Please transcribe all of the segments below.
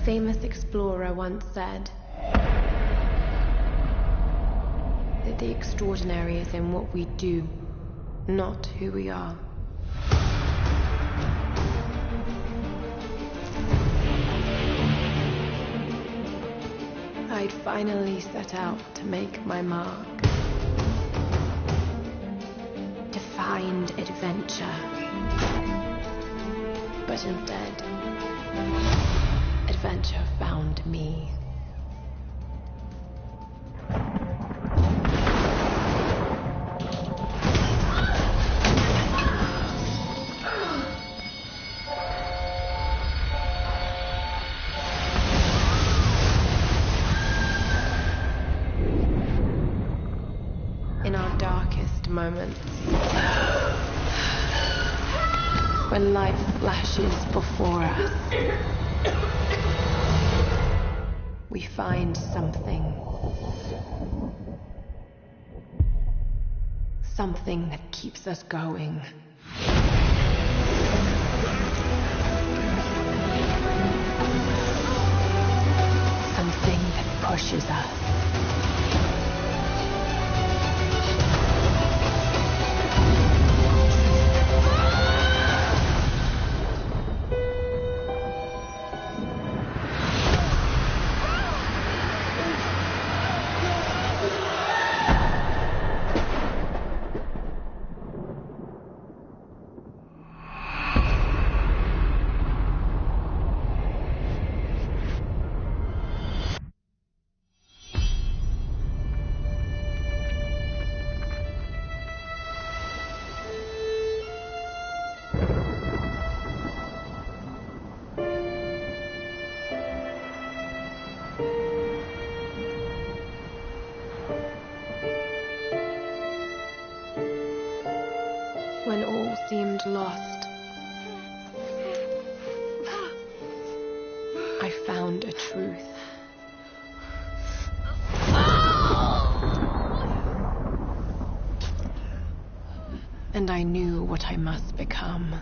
famous explorer once said that the extraordinary is in what we do, not who we are. I'd finally set out to make my mark. To find adventure. But instead, adventure found me. In our darkest moments, when life flashes before us, we find something that keeps us going. Something that pushes us. When all seemed lost, I found a truth. And I knew what I must become.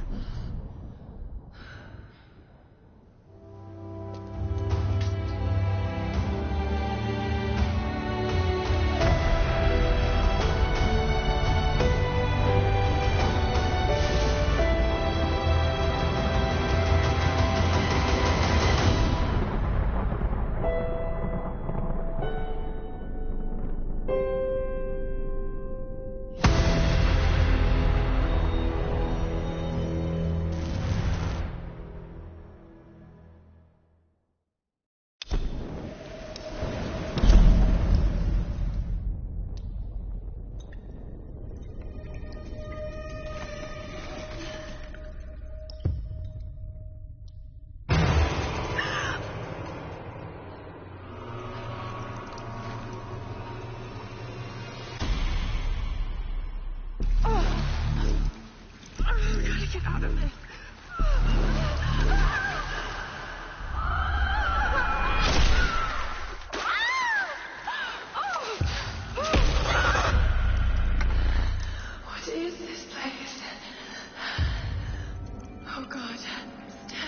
Get out of this. What is this place? Oh God, Steph.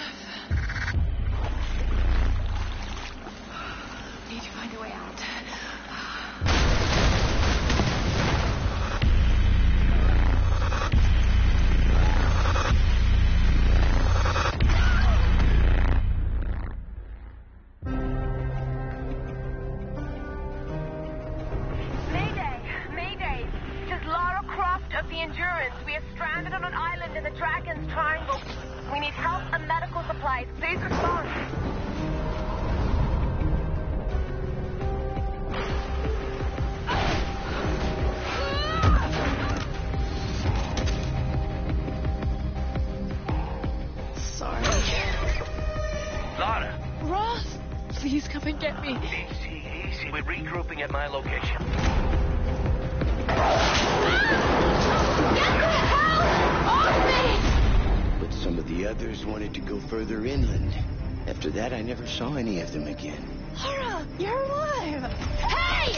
Need to find a way out. We are stranded on an island in the Dragon's Triangle. We need help and medical supplies. Please respond. Sorry. Lara! Ross, please come and get me. Easy. We're regrouping at my location. But some of the others wanted to go further inland. After that, I never saw any of them again. Lara, you're alive! Hey!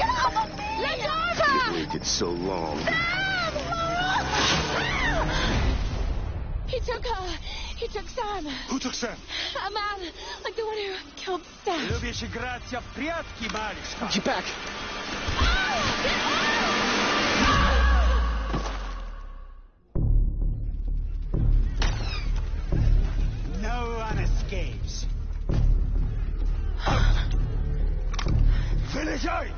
Let go of her! You waited so long. He took her. He took Sam. Who took Sam? A man, like the one who killed Stan. Get back. No one escapes. Finish it!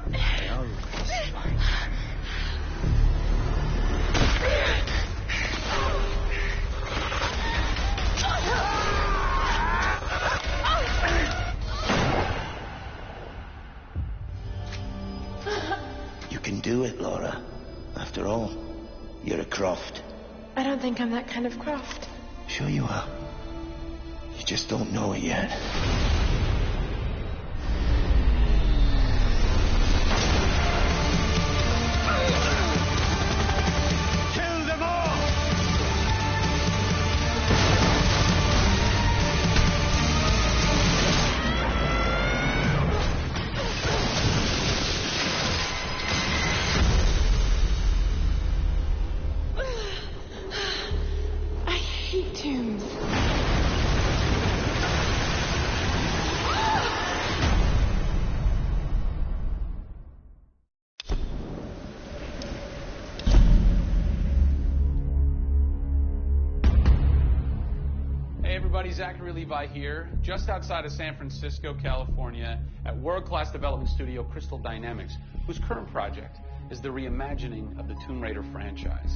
You can do it, Lara. After all, you're a Croft. I don't think I'm that kind of Croft. Sure you are. You just don't know it yet. Kill them all! I hate tombs. Hey everybody, Zachary Levi here, just outside of San Francisco, California, at world-class development studio Crystal Dynamics, whose current project is the reimagining of the Tomb Raider franchise.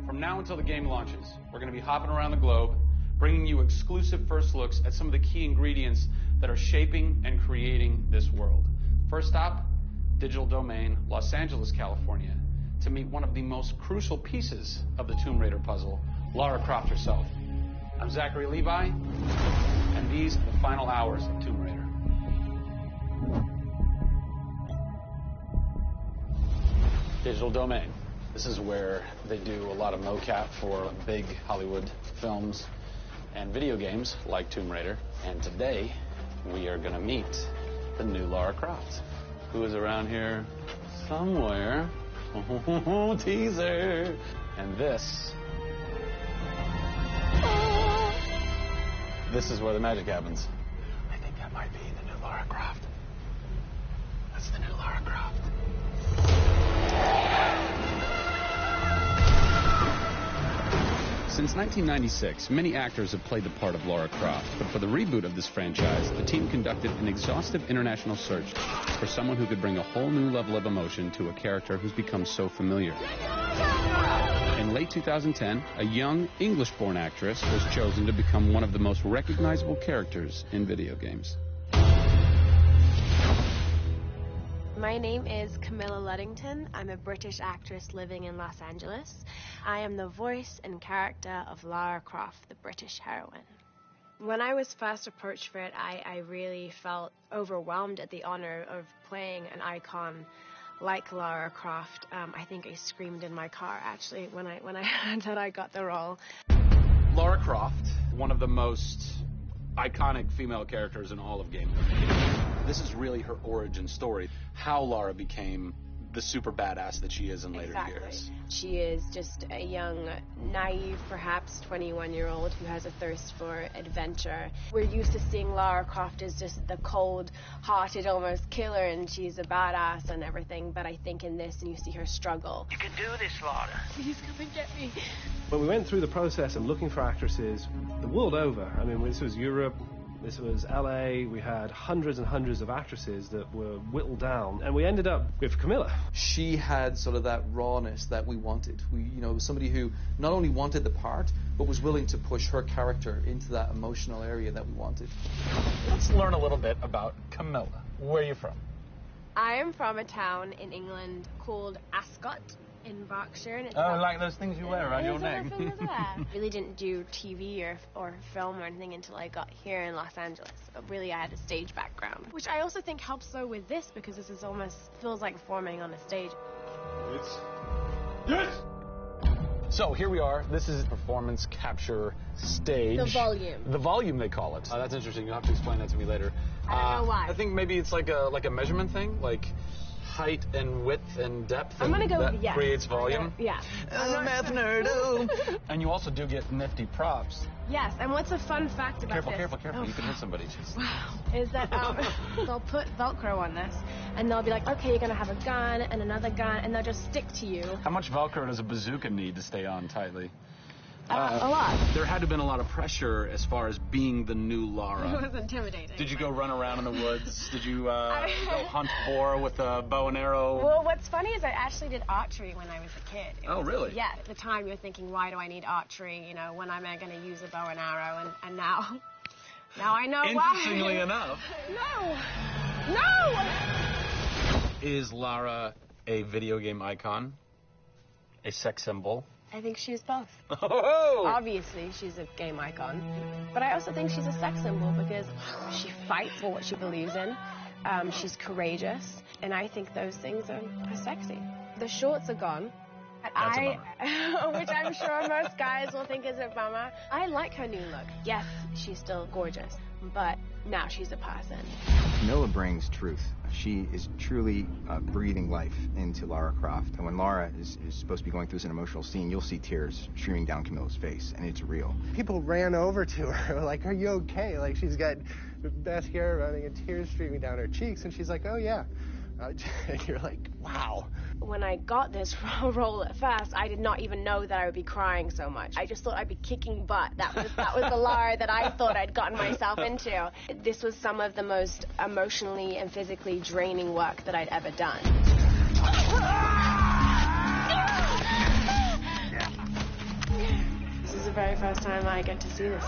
From now until the game launches, we're going to be hopping around the globe, bringing you exclusive first looks at some of the key ingredients that are shaping and creating this world. First stop, Digital Domain, Los Angeles, California, to meet one of the most crucial pieces of the Tomb Raider puzzle, Lara Croft herself. I'm Zachary Levi, and these are the final hours of Tomb Raider. Digital Domain. This is where they do a lot of mocap for big Hollywood films and video games like Tomb Raider. And today, we are going to meet the new Lara Croft, who is around here somewhere. Teaser! And this is where the magic happens. I think that might be the new Lara Croft. That's the new Lara Croft. Since 1996, many actors have played the part of Lara Croft, but for the reboot of this franchise, the team conducted an exhaustive international search for someone who could bring a whole new level of emotion to a character who's become so familiar. In late 2010, a young English-born actress was chosen to become one of the most recognizable characters in video games. My name is Camilla Luddington. I'm a British actress living in Los Angeles. I am the voice and character of Lara Croft, the British heroine. When I was first approached for it, I really felt overwhelmed at the honor of playing an icon like Lara Croft. I think I screamed in my car, actually, when I heard that I got the role. Lara Croft, one of the most iconic female characters in all of gaming. This is really her origin story, how Lara became the super badass that she is in later years. She is just a young, naive, perhaps 21-year-old who has a thirst for adventure. We're used to seeing Lara Croft as just the cold-hearted, almost killer, and she's a badass and everything, but I think in this, and you see her struggle. You can do this, Lara. Please come and get me. When we went through the process of looking for actresses the world over, I mean, this was Europe, this was LA, we had hundreds and hundreds of actresses that were whittled down, and we ended up with Camilla. She had sort of that rawness that we wanted. Somebody who not only wanted the part, but was willing to push her character into that emotional area that we wanted. Let's learn a little bit about Camilla. Where are you from? I am from a town in England called Ascot in Berkshire. And it's like those things you wear around your neck. Really didn't do TV or film or anything until I got here in Los Angeles. But really, I had a stage background, which I also think helps though with this, because this is almost feels like performing on a stage. Yes! So here we are. This is performance capture stage. The volume. The volume, they call it. That's interesting. You'll have to explain that to me later. I don't know why. I think maybe it's like a measurement thing. Like height and width and depth? I'm gonna go that with yes. Creates volume? Yeah. Math nerd. And you also do get nifty props. Yes, and what's a fun fact about this? Careful. Oh, You can hit somebody. wow. Is that they'll put Velcro on this, and they'll be like, okay, you're gonna have a gun and another gun, and they'll just stick to you. How much Velcro does a bazooka need to stay on tightly? A lot. There had to have been a lot of pressure as far as being the new Lara. It was intimidating. Did you go run around in the woods? Did you go hunt boar with a bow and arrow? Well, what's funny is I actually did archery when I was a kid. Really? Yeah. At the time, you're thinking, why do I need archery? You know, when am I going to use a bow and arrow? And now I know why. Interestingly enough. No! Is Lara a video game icon? A sex symbol? I think she's both. Oh! Obviously, she's a game icon. But I also think she's a sex symbol because she fights for what she believes in. She's courageous. And I think those things are sexy. The shorts are gone. That's a bummer. Which I'm sure most guys will think is a bummer. I like her new look. Yes, she's still gorgeous, but now she's a person. Camilla brings truth. She is truly breathing life into Lara Croft. And when Lara is supposed to be going through an emotional scene, you'll see tears streaming down Camilla's face, and it's real. People ran over to her, like, are you okay? Like, she's got mascara running and tears streaming down her cheeks, and she's like, oh, yeah. And you're like, wow. When I got this role at first, I did not even know that I would be crying so much. I just thought I'd be kicking butt. That was the Lara that I thought I'd gotten myself into. This was some of the most emotionally and physically draining work that I'd ever done. This is the very first time I get to see this.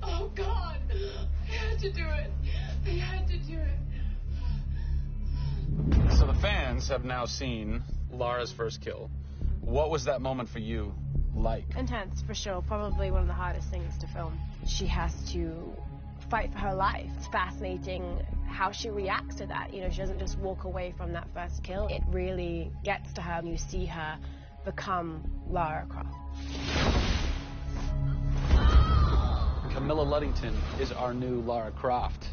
Oh, God. I had to do it. I had to do it. So the fans have now seen Lara's first kill. What was that moment for you like? Intense, for sure. Probably one of the hardest things to film. She has to fight for her life. It's fascinating how she reacts to that. You know, she doesn't just walk away from that first kill. It really gets to her, and you see her become Lara Croft. Camilla Luddington is our new Lara Croft.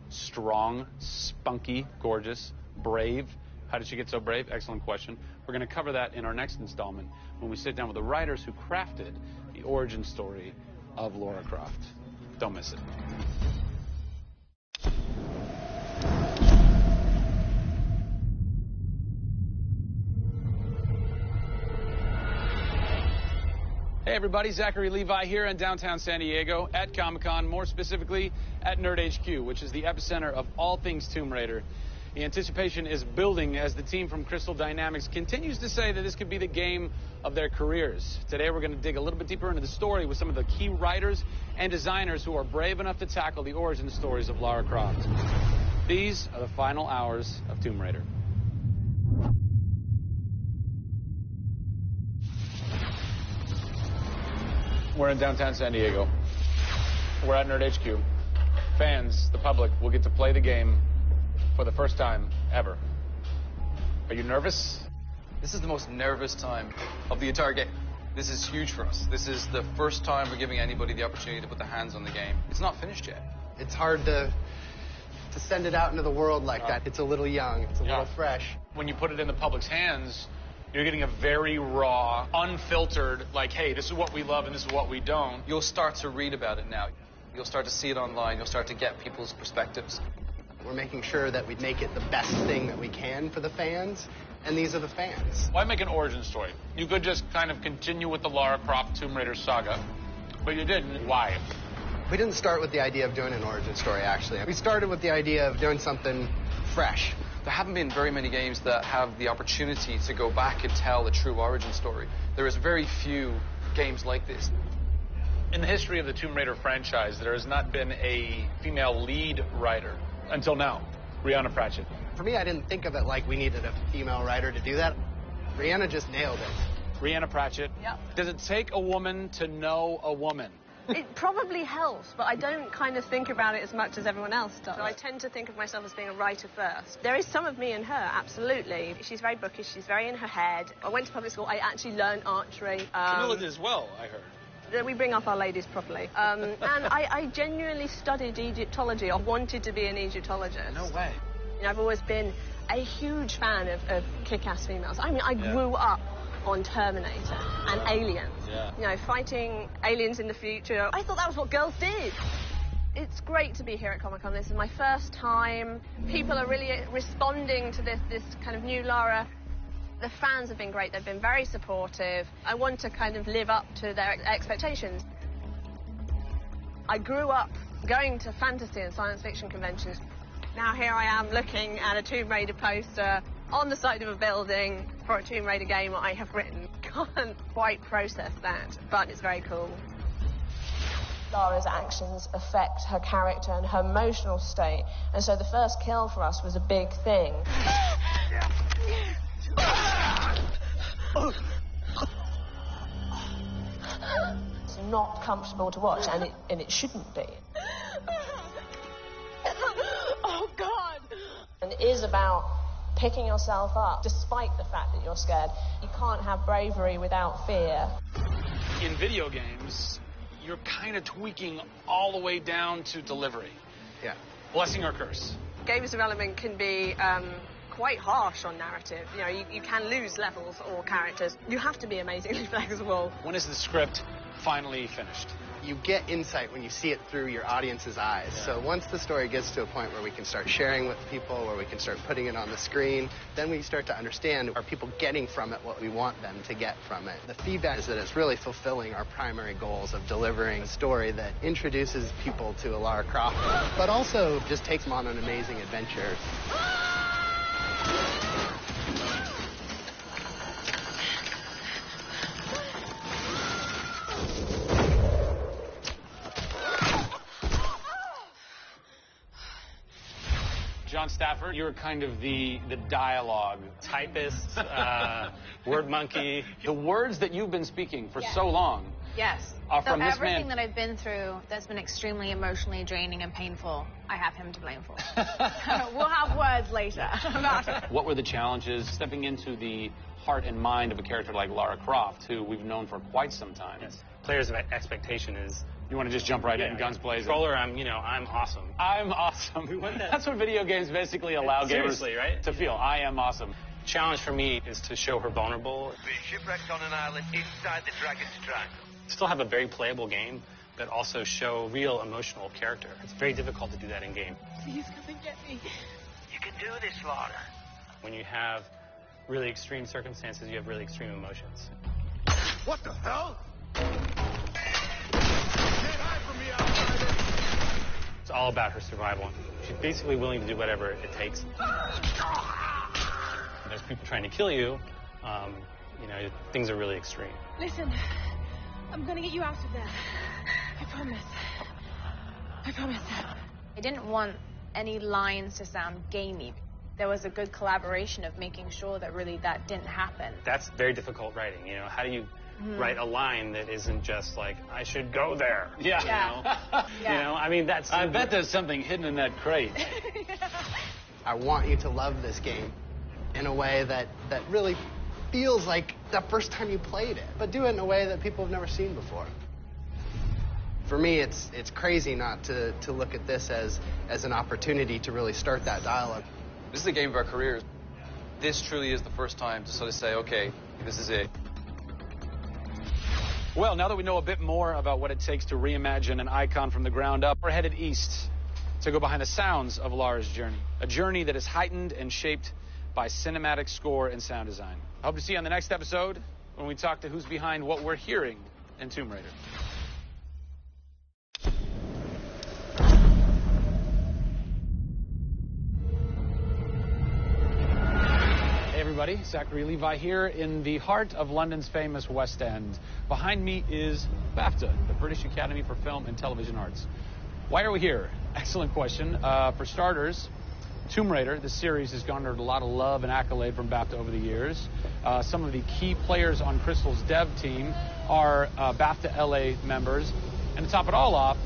Strong, spunky, gorgeous, brave. How did she get so brave? Excellent question. We're going to cover that in our next installment when we sit down with the writers who crafted the origin story of Lara Croft. Don't miss it. Hey everybody, Zachary Levi here in downtown San Diego at Comic-Con, more specifically at Nerd HQ, which is the epicenter of all things Tomb Raider. The anticipation is building as the team from Crystal Dynamics continues to say that this could be the game of their careers. Today we're going to dig a little bit deeper into the story with some of the key writers and designers who are brave enough to tackle the origin stories of Lara Croft. These are the final hours of Tomb Raider. We're in downtown San Diego. We're at Nerd HQ. Fans, the public, will get to play the game for the first time ever. Are you nervous? This is the most nervous time of the entire game. This is huge for us. This is the first time we're giving anybody the opportunity to put their hands on the game. It's not finished yet. It's hard to send it out into the world like that. It's a little young. It's a little fresh. When you put it in the public's hands, you're getting a very raw, unfiltered, like, hey, this is what we love and this is what we don't. You'll start to read about it now. You'll start to see it online. You'll start to get people's perspectives. We're making sure that we make it the best thing that we can for the fans, and these are the fans. Why make an origin story? You could just kind of continue with the Lara Croft Tomb Raider saga, but you didn't. Why? We didn't start with the idea of doing an origin story, actually. We started with the idea of doing something fresh. There haven't been very many games that have the opportunity to go back and tell a true origin story. There is very few games like this. In the history of the Tomb Raider franchise, there has not been a female lead writer until now, Brianna Pratchett. For me, I didn't think of it like we needed a female writer to do that. Brianna just nailed it. Brianna Pratchett. Yep. Does it take a woman to know a woman? It probably helps, but I don't kind of think about it as much as everyone else does. I tend to think of myself as being a writer first. There is some of me in her, absolutely. She's very bookish, she's very in her head. I went to public school, I actually learned archery. Camilla did as well, I heard. We bring up our ladies properly. And I genuinely studied Egyptology. I wanted to be an Egyptologist. No way. I've always been a huge fan of kick-ass females. I mean, I grew up on Terminator and Aliens. Yeah. Fighting aliens in the future. I thought that was what girls did. It's great to be here at Comic-Con. This is my first time. People are really responding to this kind of new Lara. The fans have been great. They've been very supportive. I want to kind of live up to their expectations. I grew up going to fantasy and science fiction conventions. Now here I am looking at a Tomb Raider poster on the side of a building for a Tomb Raider game I have written. Can't quite process that, but it's very cool. Lara's actions affect her character and her emotional state, and so the first kill for us was a big thing. It's not comfortable to watch, and it shouldn't be. Oh, God! And it is about picking yourself up, despite the fact that you're scared. You can't have bravery without fear. In video games, you're kind of tweaking all the way down to delivery. Yeah. Blessing or curse. Games development can be quite harsh on narrative. You can lose levels or characters. You have to be amazingly flexible. When is the script finally finished? You get insight when you see it through your audience's eyes. Yeah. So once the story gets to a point where we can start sharing with people, where we can start putting it on the screen, then we start to understand, are people getting from it what we want them to get from it? The feedback is that it's really fulfilling our primary goals of delivering a story that introduces people to a Lara Croft, but also just takes them on an amazing adventure. John Stafford, you're kind of the dialogue typist, word monkey. The words that you've been speaking for so long. Yes. Are from this everything man. that I've been through that's been extremely emotionally draining and painful, I have him to blame for. We'll have words later about it. What were the challenges stepping into the heart and mind of a character like Lara Croft, who we've known for quite some time? Yes. Players' expectation is... You want to just jump right in, guns blazing? Controller, I'm awesome. I'm awesome. That's what video games basically allow gamers right? to feel. I am awesome. Challenge for me is to show her vulnerable. Being shipwrecked on an island inside the Dragon's Triangle. Still have a very playable game, but also show real emotional character. It's very difficult to do that in game. Please come and get me. You can do this, Lara. When you have really extreme circumstances, you have really extreme emotions. What the hell? It's all about her survival. She's basically willing to do whatever it takes. There's people trying to kill you. Things are really extreme. Listen, I'm gonna get you out of there. I promise. I promise. I didn't want any lines to sound gamey. There was a good collaboration of making sure that really that didn't happen. That's very difficult writing. How do you write a line that isn't just like, I should go there? Yeah. I mean, that's... I bet there's something hidden in that crate. I want you to love this game in a way that really feels like the first time you played it, but do it in a way that people have never seen before. For me, it's crazy not to look at this as an opportunity to really start that dialogue. This is the game of our careers. This truly is the first time to sort of say, okay, this is it. Well, now that we know a bit more about what it takes to reimagine an icon from the ground up, we're headed east to go behind the sounds of Lara's journey. A journey that is heightened and shaped by cinematic score and sound design. I hope to see you on the next episode when we talk to who's behind what we're hearing in Tomb Raider. Hey everybody, Zachary Levi here in the heart of London's famous West End. Behind me is BAFTA, the British Academy for Film and Television Arts. Why are we here? Excellent question. For starters, Tomb Raider, the series, has garnered a lot of love and accolade from BAFTA over the years. Some of the key players on Crystal's dev team are BAFTA LA members. And to top it all off,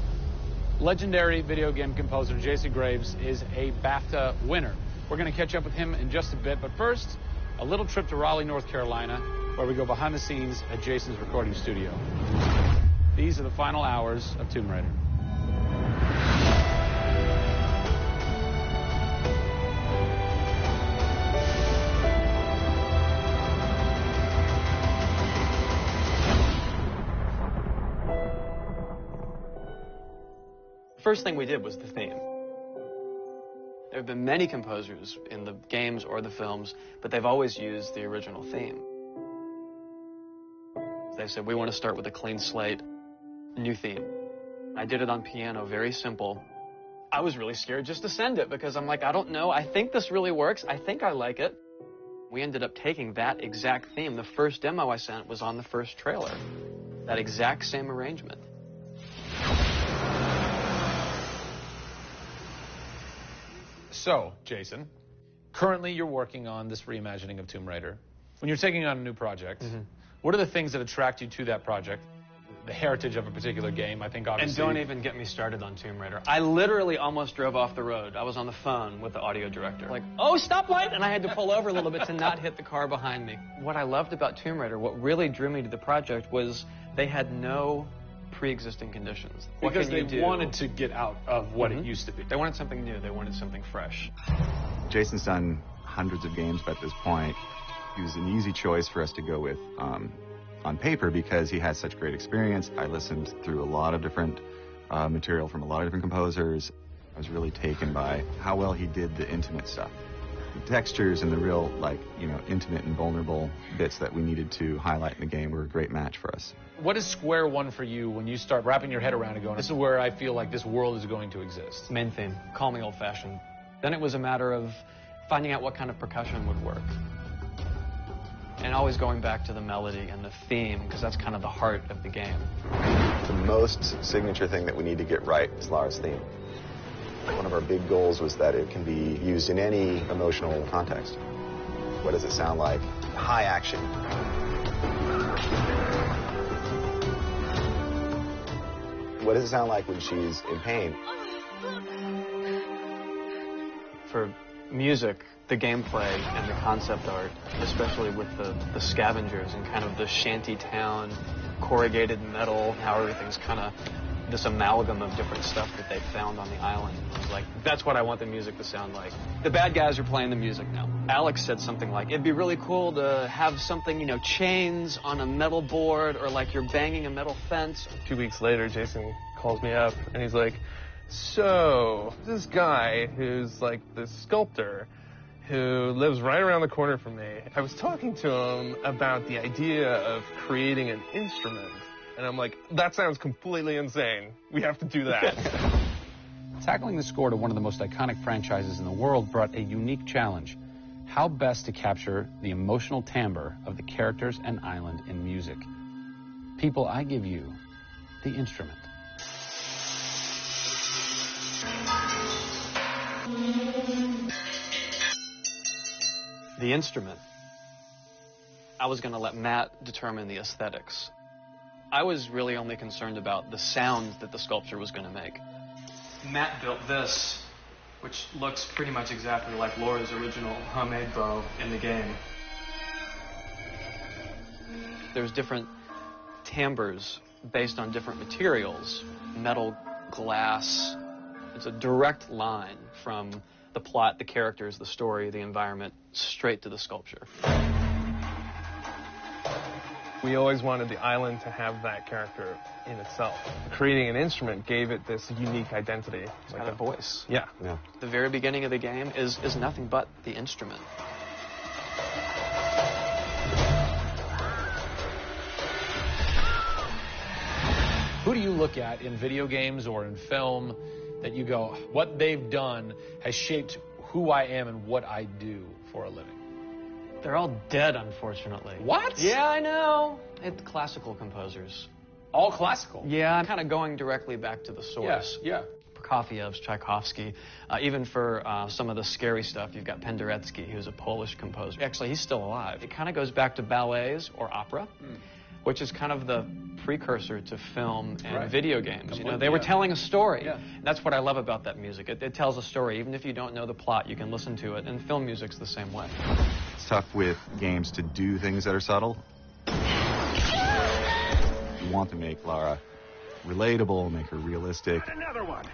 legendary video game composer Jason Graves is a BAFTA winner. We're going to catch up with him in just a bit, but first, a little trip to Raleigh, North Carolina, where we go behind the scenes at Jason's recording studio. These are the final hours of Tomb Raider. The first thing we did was the theme. There have been many composers in the games or the films, but they've always used the original theme. They said, we want to start with a clean slate, new theme. I did it on piano, very simple. I was really scared just to send it because I'm like, I don't know. I think this really works. I think I like it. We ended up taking that exact theme. The first demo I sent was on the first trailer. That exact same arrangement. So, Jason, currently you're working on this reimagining of Tomb Raider. When you're taking on a new project, what are the things that attract you to that project? The heritage of a particular game, I think, obviously. And don't even get me started on Tomb Raider. I literally almost drove off the road. I was on the phone with the audio director. Like, oh, stoplight! And I had to pull over a little bit to not hit the car behind me. What I loved about Tomb Raider, what really drew me to the project was they had no pre-existing conditions. Because they wanted to get out of what it used to be. They wanted something new. They wanted something fresh. Jason's done hundreds of games at this point. He was an easy choice for us to go with on paper because he has such great experience. I listened through a lot of different material from a lot of different composers. I was really taken by how well he did the intimate stuff. The textures and the real, intimate and vulnerable bits that we needed to highlight in the game were a great match for us. What is square one for you when you start wrapping your head around and going, this is where I feel like this world is going to exist? Main theme. Call me old-fashioned. Then it was a matter of finding out what kind of percussion would work. And always going back to the melody and the theme, because that's kind of the heart of the game. The most signature thing that we need to get right is Lara's theme. One of our big goals was that it can be used in any emotional context. What does it sound like? High action. What does it sound like when she's in pain? For music, the gameplay and the concept art, especially with the scavengers and kind of the shanty town, corrugated metal, how everything's kind of this amalgam of different stuff that they found on the island. Like, that's what I want the music to sound like. The bad guys are playing the music now. Alex said something like, it'd be really cool to have something, chains on a metal board, or like you're banging a metal fence. 2 weeks later, Jason calls me up and he's like, so this guy who's like this sculptor who lives right around the corner from me, I was talking to him about the idea of creating an instrument. And I'm like, that sounds completely insane. We have to do that. Tackling the score to one of the most iconic franchises in the world brought a unique challenge. How best to capture the emotional timbre of the characters and island in music? People, I give you the instrument. The instrument. I was going to let Matt determine the aesthetics. I was really only concerned about the sound that the sculpture was going to make. Matt built this, which looks pretty much exactly like Laura's original homemade bow in the game. There's different timbres based on different materials. Metal, glass. It's a direct line from the plot, the characters, the story, the environment, straight to the sculpture. We always wanted the island to have that character in itself. Creating an instrument gave it this unique identity. It's got a voice. Yeah. The very beginning of the game is nothing but the instrument. Who do you look at in video games or in film that you go, what they've done has shaped who I am and what I do for a living? They're all dead, unfortunately. What? Yeah, I know. It's classical composers. All classical? Yeah, I'm kind of going directly back to the source. Yeah. Prokofiev's, Tchaikovsky. Even for some of the scary stuff, you've got Penderecki, who's a Polish composer. Actually, he's still alive. It kind of goes back to ballets or opera, which is kind of the precursor to film and video games. They were telling a story. Yeah. That's what I love about that music. It tells a story. Even if you don't know the plot, you can listen to it. And film music's the same way. It's tough with games to do things that are subtle. You want to make Lara relatable, make her realistic. Another one.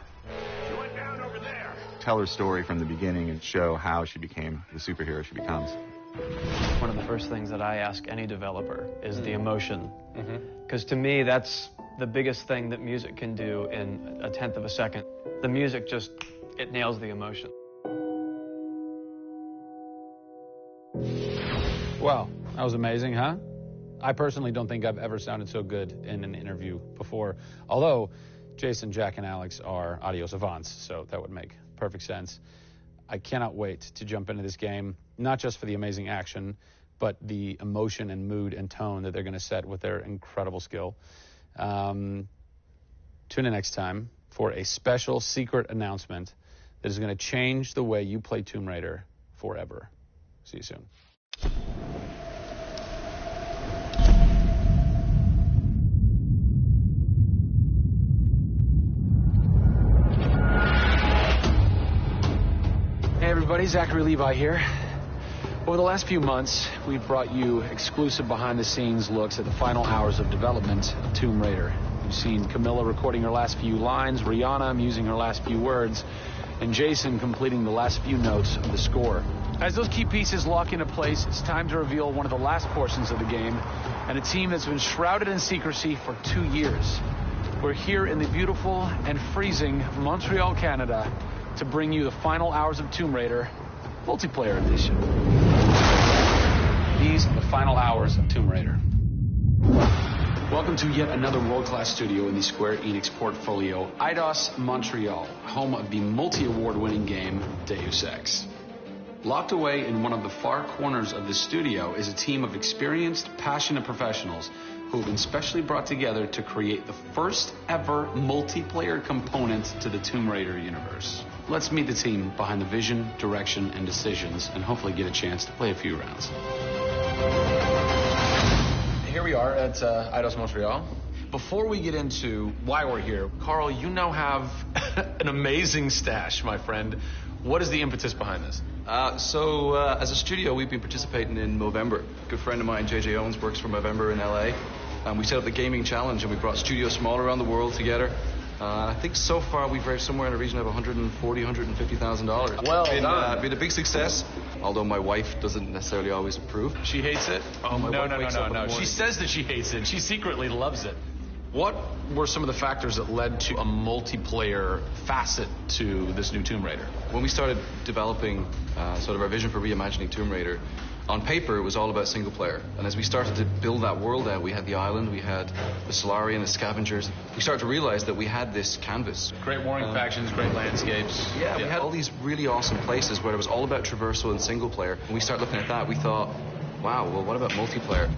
She went down over there. Tell her story from the beginning and show how she became the superhero she becomes. One of the first things that I ask any developer is the emotion. Because to me, that's the biggest thing that music can do in a tenth of a second. The music just, it nails the emotion. Wow, that was amazing, huh? I personally don't think I've ever sounded so good in an interview before. Although Jason, Jack, and Alex are audio savants, so that would make perfect sense. I cannot wait to jump into this game, not just for the amazing action, but the emotion and mood and tone that they're going to set with their incredible skill. Tune in next time for a special secret announcement that is going to change the way you play Tomb Raider forever. See you soon. Hey everybody, Zachary Levi here. Over the last few months, we've brought you exclusive behind-the-scenes looks at the final hours of development of Tomb Raider. You've seen Camilla recording her last few lines, Rihanna musing her last few words, and Jason completing the last few notes of the score. As those key pieces lock into place, it's time to reveal one of the last portions of the game, and a team that's been shrouded in secrecy for 2 years. We're here in the beautiful and freezing Montreal, Canada, to bring you the final hours of Tomb Raider Multiplayer Edition. These are the final hours of Tomb Raider. Welcome to yet another world-class studio in the Square Enix portfolio, Eidos Montreal, home of the multi-award-winning game Deus Ex. Locked away in one of the far corners of the studio is a team of experienced, passionate professionals who have been specially brought together to create the first ever multiplayer component to the Tomb Raider universe. Let's meet the team behind the vision, direction, and decisions, and hopefully get a chance to play a few rounds. Here we are at Eidos Montreal. Before we get into why we're here, Carl, you now have an amazing stash, my friend. What is the impetus behind this? As a studio, we've been participating in Movember. A good friend of mine, JJ Owens, works for Movember in LA. And we set up the gaming challenge, and we brought studios from all around the world together. I think so far we've raised somewhere in the region of $140,000, $150,000. Well done. Been a big success, although my wife doesn't necessarily always approve. She hates it? Oh, my wife wakes up in the No. morning. She says that she hates it. She secretly loves it. What were some of the factors that led to a multiplayer facet to this new Tomb Raider? When we started developing sort of our vision for reimagining Tomb Raider, on paper, it was all about single player. And as we started to build that world out, we had the island, we had the Solari and the scavengers. We started to realize that we had this canvas. Great warring factions, great landscapes. Yeah, we had all these really awesome places where it was all about traversal and single player. When we started looking at that, we thought, wow, well, what about multiplayer?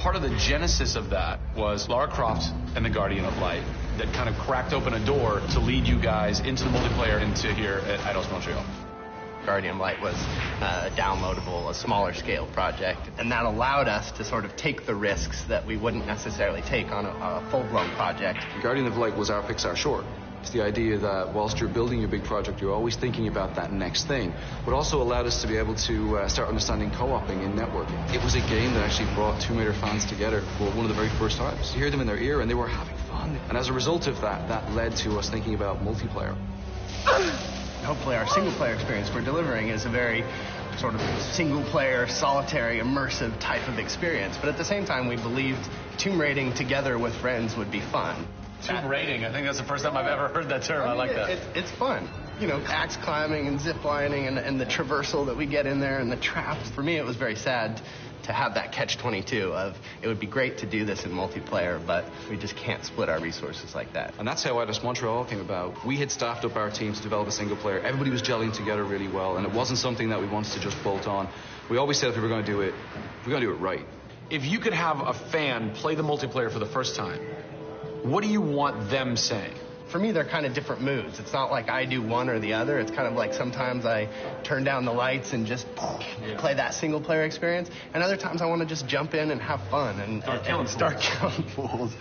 Part of the genesis of that was Lara Croft and the Guardian of Light that kind of cracked open a door to lead you guys into the multiplayer into here at Eidos Montreal. Guardian of Light was a downloadable, a smaller scale project, and that allowed us to sort of take the risks that we wouldn't necessarily take on a full-blown project. Guardian of Light was our Pixar short. It's the idea that whilst you're building your big project, you're always thinking about that next thing, but also allowed us to be able to start understanding co-oping and networking. It was a game that actually brought Tomb Raider fans together for one of the very first times. You hear them in their ear, and they were having fun. And as a result of that, that led to us thinking about multiplayer. Hopefully our single-player experience we're delivering is a very sort of single-player, solitary, immersive type of experience. But at the same time, we believed tomb raiding together with friends would be fun. Tomb raiding, I think that's the first time I've ever heard that term. I like that. It's fun. You know, axe climbing and zip lining and the traversal that we get in there and the traps. For me, it was very sad to have that catch-22 of it would be great to do this in multiplayer, but we just can't split our resources like that. And that's how Eidos Montreal came about. We had staffed up our team to develop a single player. Everybody was gelling together really well, and it wasn't something that we wanted to just bolt on. We always said if we were going to do it, we're going to do it right. If you could have a fan play the multiplayer for the first time, what do you want them saying? For me, they're kind of different moods. It's not like I do one or the other. It's kind of like sometimes I turn down the lights and just play that single-player experience. And other times I want to just jump in and have fun and start killing fools.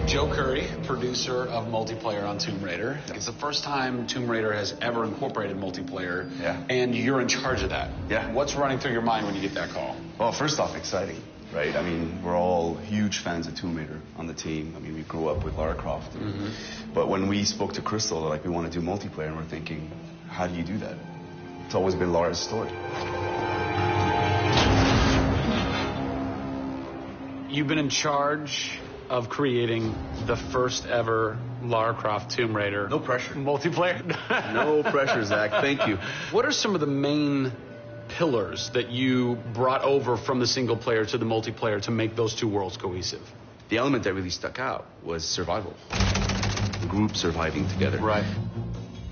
Joe Curry, producer of multiplayer on Tomb Raider. It's the first time Tomb Raider has ever incorporated multiplayer, and you're in charge of that. Yeah. What's running through your mind when you get that call? Well, first off, exciting. right? I mean, we're all huge fans of Tomb Raider on the team. I mean, we grew up with Lara Croft. But when we spoke to Crystal, like, we want to do multiplayer, and we're thinking, how do you do that? It's always been Lara's story. You've been in charge of creating the first ever Lara Croft Tomb Raider. No pressure. Multiplayer? No pressure, Zach. Thank you. What are some of the main pillars that you brought over from the single player to the multiplayer to make those two worlds cohesive? The element that really stuck out was survival. The group surviving together. Right.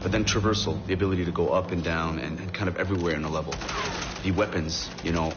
But then traversal, the ability to go up and down and kind of everywhere in a level. The weapons, you know,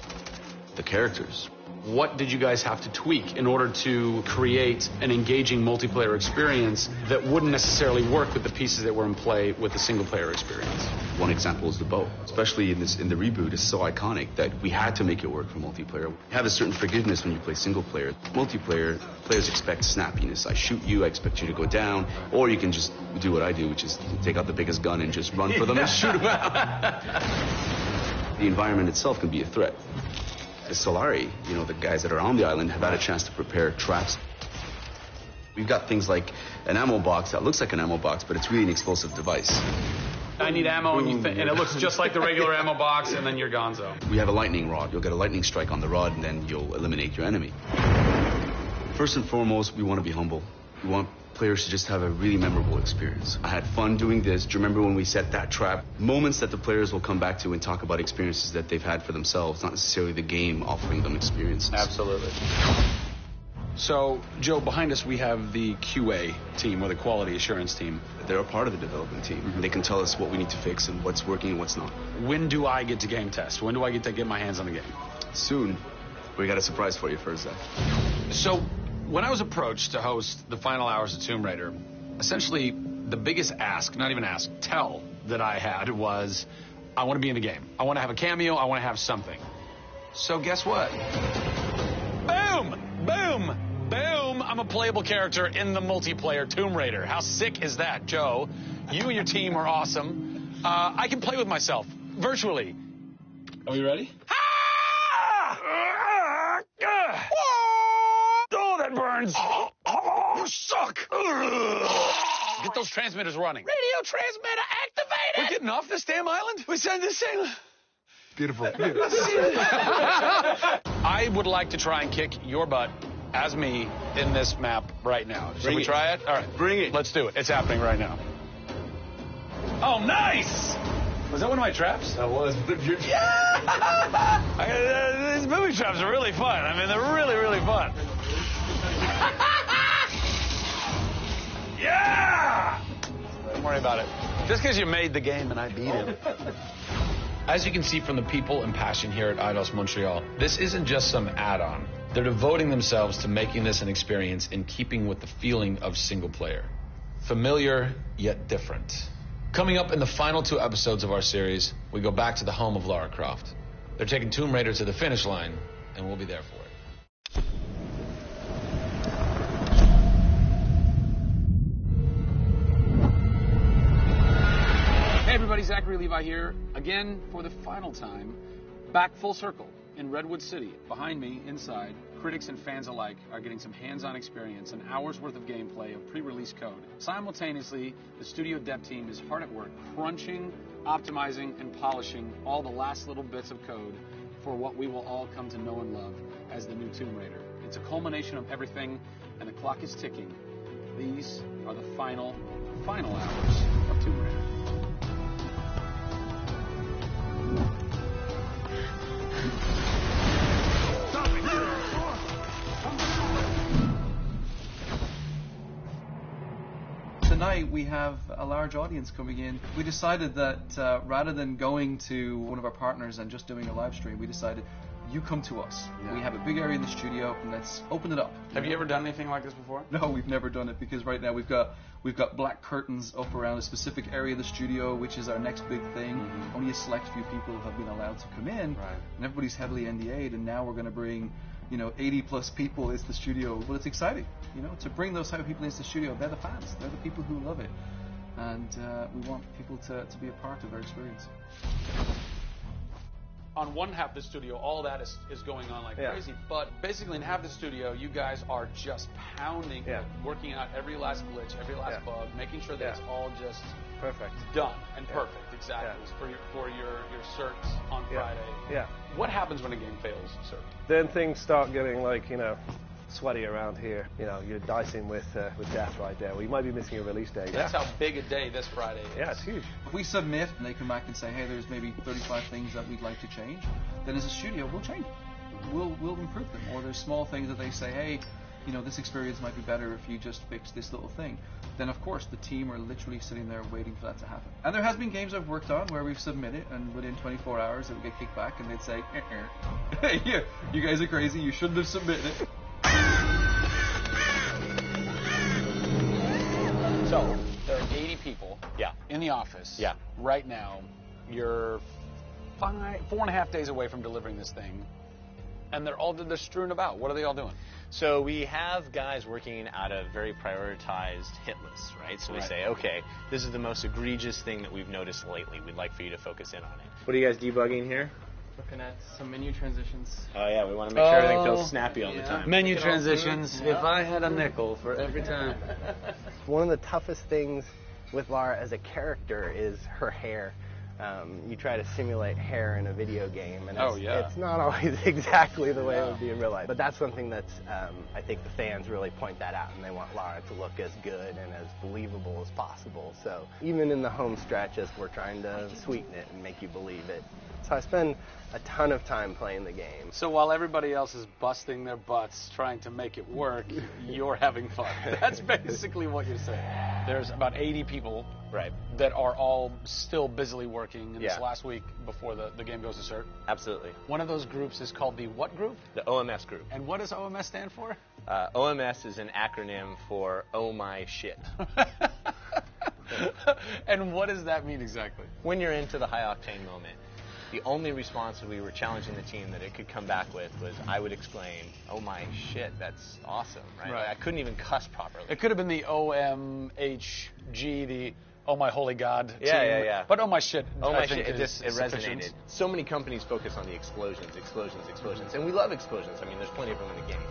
the characters. What did you guys have to tweak in order to create an engaging multiplayer experience that wouldn't necessarily work with the pieces that were in play with the single-player experience? One example is the bow. Especially in the reboot, it's so iconic that we had to make it work for multiplayer. You have a certain forgiveness when you play single player. Multiplayer, players expect snappiness. I shoot you, I expect you to go down, or you can just do what I do, which is take out the biggest gun and just run for them and shoot them out. The environment itself can be a threat. The Solari, you know, the guys that are on the island have had a chance to prepare traps. We've got things like an ammo box that looks like an ammo box, but it's really an explosive device. I need ammo, and it looks just like the regular ammo box, and then you're gonzo. We have a lightning rod. You'll get a lightning strike on the rod, and then you'll eliminate your enemy. First and foremost, we want to be humble. We want players to just have a really memorable experience. I had fun doing this. Do you remember when we set that trap? Moments that the players will come back to and talk about experiences that they've had for themselves, not necessarily the game offering them experiences. Absolutely. So, Joe, behind us we have the QA team, or the quality assurance team. They're a part of the development team. They can tell us what we need to fix and what's working and what's not. When do I get to game test? When do I get to get my hands on the game? Soon. We got a surprise for you first, Zach. So, when I was approached to host the final hours of Tomb Raider, essentially the biggest ask, not even ask, tell that I had was, I want to be in the game. I want to have a cameo. I want to have something. So guess what? Boom! Boom! Boom! I'm a playable character in the multiplayer Tomb Raider. How sick is that, Joe? You and your team are awesome. I can play with myself, virtually. Are you ready? Oh, that burns. You suck. Get those transmitters running. Radio transmitter activated. We're getting off this damn island? We send this thing. Beautiful. I would like to try and kick your butt as me in this map right now. Should we try it? All right. Bring it. Let's do it. It's happening right now. Oh, nice. Was that one of my traps? That was. Yeah! These booby traps are really fun. I mean, they're really, really fun. Yeah! Don't worry about it. Just because you made the game and I beat it. As you can see from the people and passion here at Eidos Montreal, this isn't just some add-on. They're devoting themselves to making this an experience in keeping with the feeling of single player. Familiar, yet different. Coming up in the final 2 episodes of our series, we go back to the home of Lara Croft. They're taking Tomb Raider to the finish line, and we'll be there for it. Hey everybody, Zachary Levi here, again for the final time, back full circle in Redwood City. Behind me, inside, critics and fans alike are getting some hands-on experience, an hour's worth of gameplay of pre-release code. Simultaneously, the studio dev team is hard at work crunching, optimizing, and polishing all the last little bits of code for what we will all come to know and love as the new Tomb Raider. It's a culmination of everything, and the clock is ticking. These are the final hours of Tomb Raider. Tonight we have a large audience coming in. We decided that rather than going to one of our partners and just doing a live stream, we decided you come to us. Yeah. We have a big area in the studio, and let's open it up. Have you ever done anything like this before? No, we've never done it, because right now we've got black curtains up around a specific area of the studio, which is our next big thing. Mm-hmm. Only a select few people have been allowed to come in, right. And everybody's heavily NDA'd, and now we're going to bring 80 plus people into the studio. Well, it's exciting, to bring those type of people into the studio. They're the fans. They're the people who love it. And we want people to be a part of our experience. on one half of the studio, all that is going on like crazy. But basically, in half the studio, you guys are just pounding, working out every last glitch, every last bug, making sure that it's all just perfect, done and perfect. Exactly. For your certs on Friday. Yeah. What happens when a game fails, sir? Then things start getting like, sweaty around here. You're dicing with death right there. Well, you might be missing a release date. That's how big a day this Friday is. Yeah, it's huge. If we submit and they come back and say, hey, there's maybe 35 things that we'd like to change, then as a studio, we'll change them. We'll improve them. Or there's small things that they say, hey, this experience might be better if you just fix this little thing. Then, of course, the team are literally sitting there waiting for that to happen. And there has been games I've worked on where we've submitted, and within 24 hours, it would get kicked back, and they'd say, hey, you guys are crazy, you shouldn't have submitted it. So, there are 80 people in the office right now. You're 4.5 days away from delivering this thing, and they're strewn about. What are they all doing? So we have guys working out a very prioritized hit list, right? So we say, okay, this is the most egregious thing that we've noticed lately. We'd like for you to focus in on it. What are you guys debugging here? Looking at some menu transitions. Oh yeah, we want to make sure everything feels snappy all the time. Menu transitions. If I had a nickel for every time. One of the toughest things with Lara as a character is her hair. You try to simulate hair in a video game, and it's not always exactly the way it would be in real life. But that's something that's, I think the fans really point that out, and they want Lara to look as good and as believable as possible. So even in the home stretches, we're trying to sweeten it and make you believe it. So I spend a ton of time playing the game. So while everybody else is busting their butts trying to make it work, you're having fun. That's basically what you're saying. There's about 80 people that are all still busily working in this last week before the game goes to cert. Absolutely. One of those groups is called the what group? The OMS group. And what does OMS stand for? OMS is an acronym for Oh My Shit. And what does that mean exactly? When you're into the high-octane moment, the only response that we were challenging the team that it could come back with was, I would exclaim, oh my shit, that's awesome, right? Like, I couldn't even cuss properly. It could have been the OMHG, the oh my holy god team. Yeah. But oh my shit, oh my shit, it resonated. So many companies focus on the explosions, and we love explosions. I mean, there's plenty of them in the game.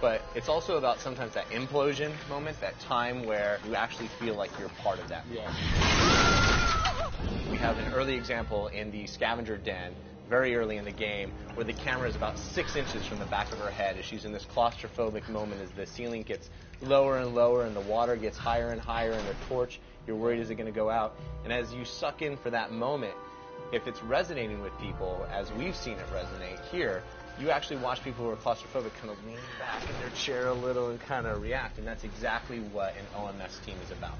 But it's also about sometimes that implosion moment, that time where you actually feel like you're part of that. We have an early example in the scavenger den, very early in the game, where the camera is about 6 inches from the back of her head as she's in this claustrophobic moment as the ceiling gets lower and lower and the water gets higher and higher and the torch, you're worried, is it going to go out? And as you suck in for that moment, if it's resonating with people, as we've seen it resonate here, you actually watch people who are claustrophobic kind of lean back in their chair a little and kind of react, and that's exactly what an OMS team is about.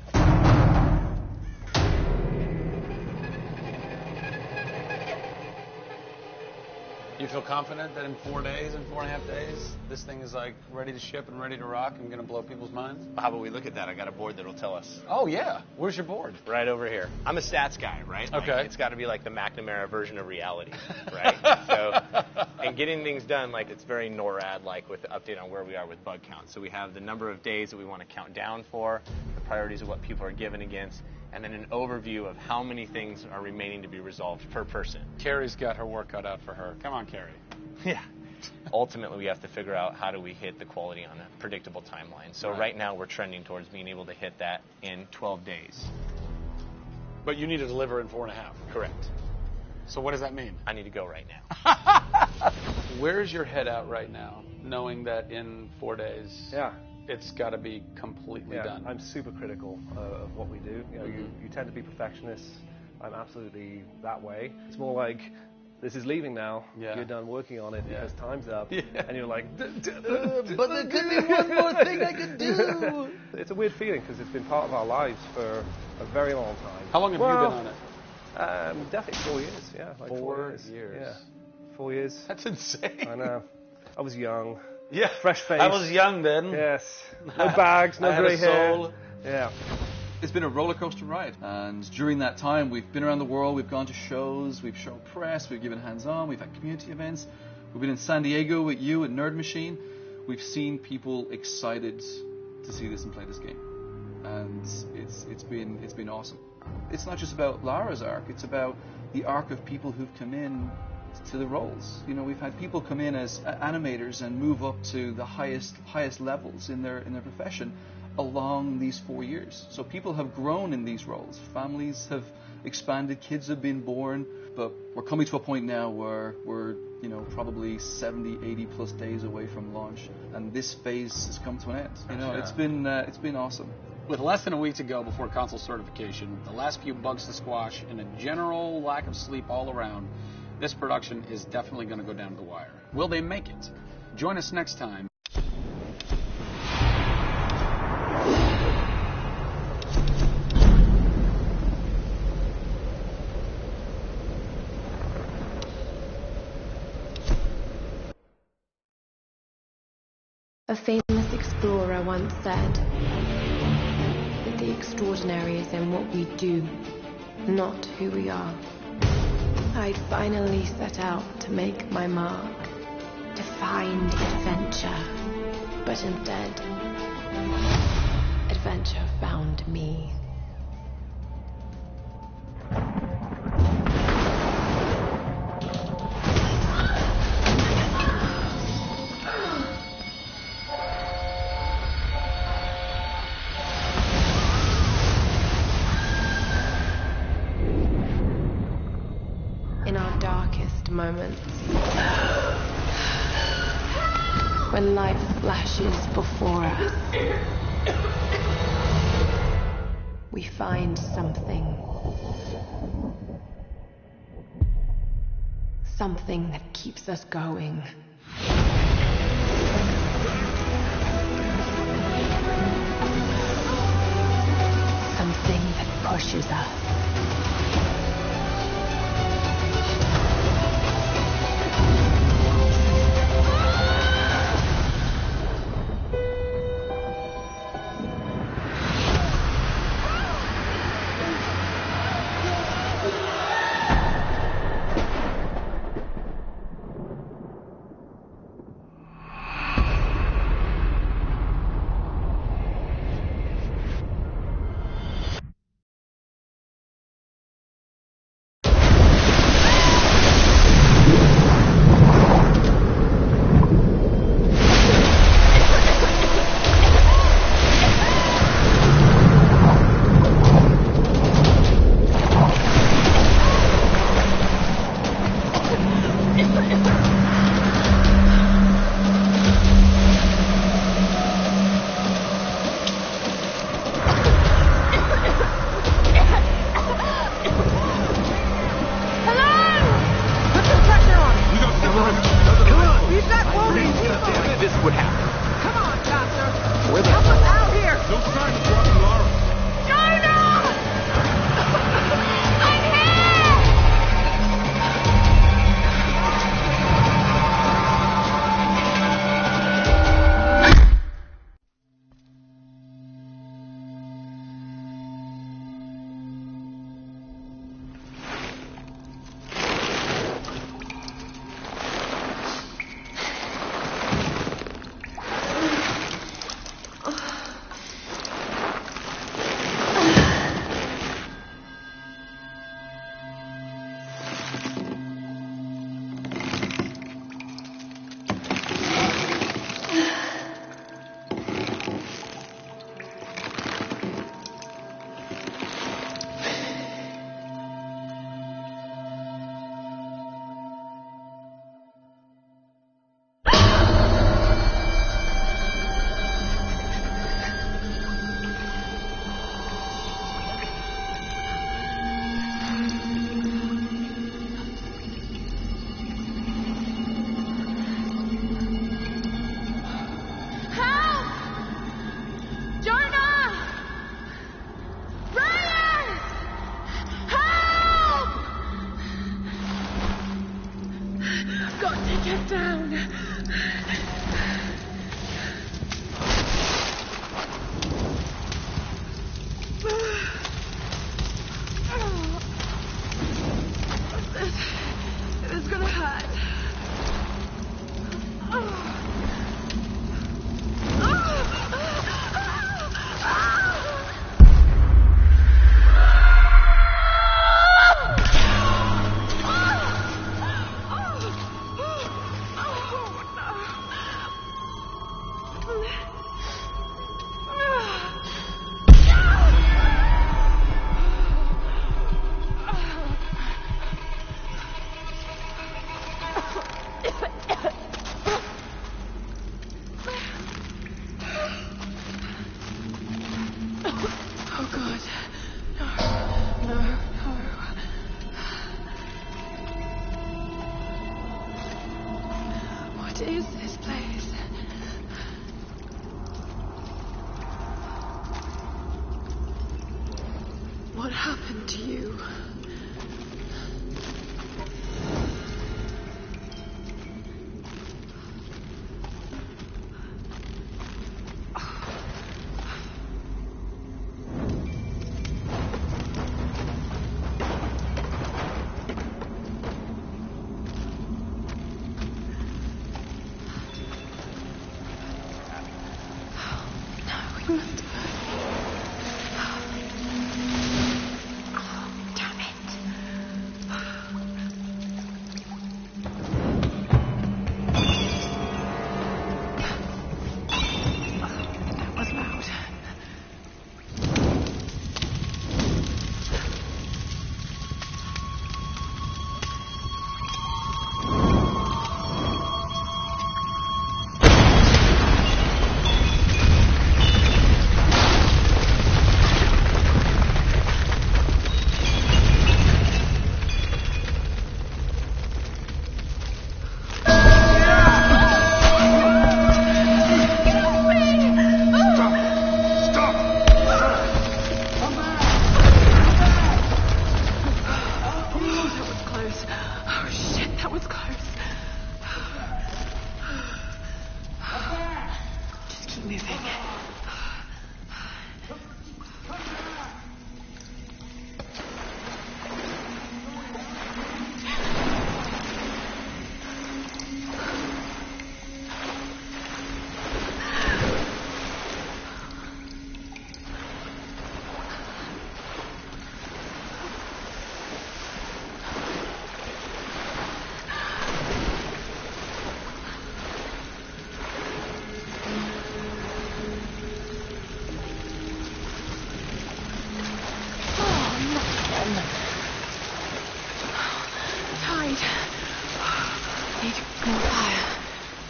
You feel confident that in 4 days, in 4.5 days, this thing is like ready to ship and ready to rock and going to blow people's minds? How about we look at that? I got a board that'll tell us. Oh, yeah. Where's your board? Right over here. I'm a stats guy, right? Okay. Like, it's got to be like the McNamara version of reality, right? So, and getting things done, like it's very NORAD-like with the update on where we are with bug count. So we have the number of days that we want to count down for, the priorities of what people are given against, and then an overview of how many things are remaining to be resolved per person. Carrie's got her work cut out for her. Come on, Carrie. Yeah. Ultimately, we have to figure out how do we hit the quality on a predictable timeline. So right now, we're trending towards being able to hit that in 12 days. But you need to deliver in 4.5. Correct. So what does that mean? I need to go right now. Where's your head at right now, knowing that in 4 days... it's got to be completely done. I'm super critical of what we do. You tend to be perfectionists. I'm absolutely that way. It's more like, this is leaving now. You're done working on it because time's up. And you're like, but there could be one more thing I could do. It's a weird feeling because it's been part of our lives for a very long time. How long have you been on it? Definitely 4 years. Yeah, like 4 years. Yeah, 4 years. That's insane. I know. I was young. Yeah, fresh face. I was young then. Yes, no bags, no grey hair. Yeah, it's been a roller coaster ride, and during that time, we've been around the world. We've gone to shows, we've shown press, we've given hands-on, we've had community events. We've been in San Diego with you at Nerd Machine. We've seen people excited to see this and play this game, and it's been awesome. It's not just about Lara's arc; it's about the arc of people who've come in to the roles. You know, we've had people come in as animators and move up to the highest levels in their profession along these 4 years. So people have grown in these roles. Families have expanded, kids have been born, but we're coming to a point now where we're, you know, probably 70, 80 plus days away from launch, and this phase has come to an end. You know, it's been awesome. With less than a week to go before console certification, the last few bugs to squash, and a general lack of sleep all around, this production is definitely going to go down to the wire. Will they make it? Join us next time. A famous explorer once said that the extraordinary is in what we do, not who we are. I'd finally set out to make my mark, to find adventure, but instead, adventure found me. In our darkest moments, when life flashes before us, we find something that keeps us going. Something that pushes us. Oh, God. No. What is this place? What happened to you?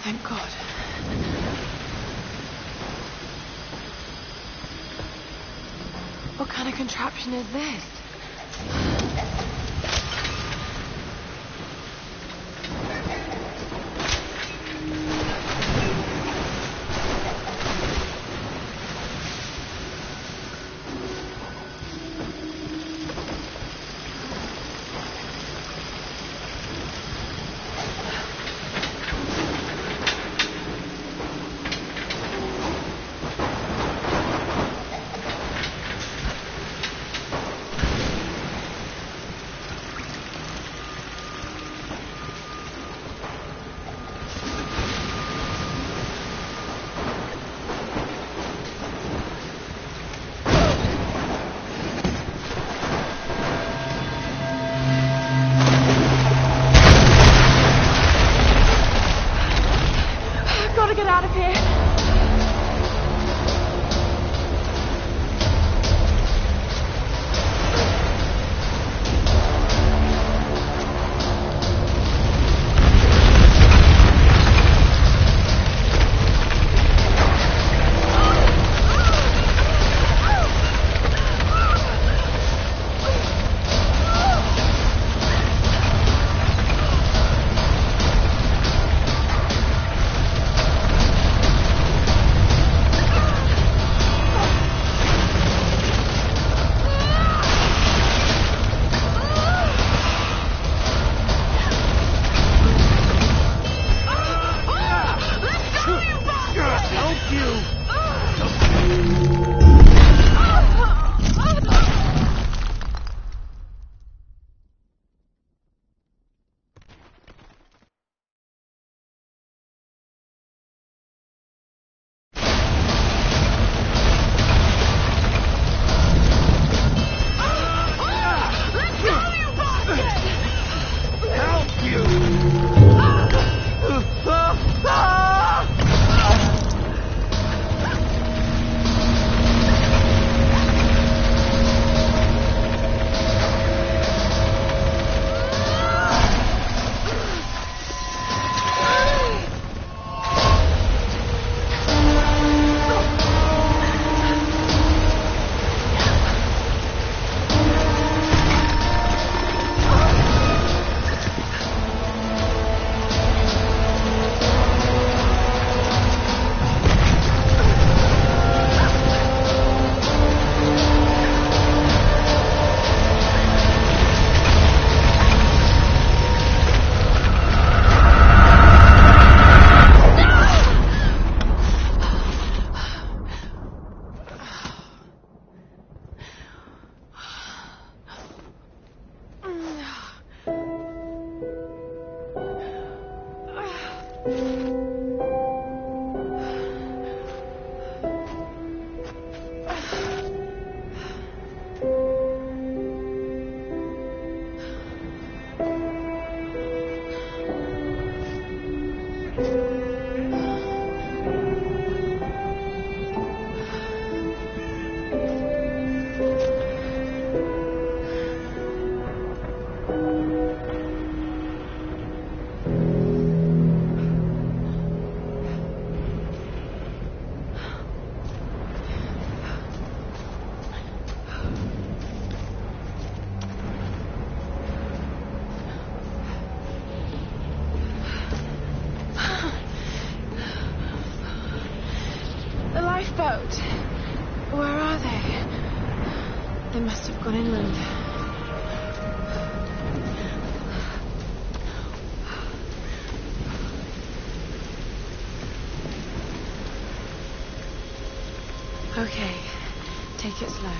Thank God. What kind of contraption is this? Get out of here. lifeboat. Where are they? They must have gone inland. Okay, take it slow.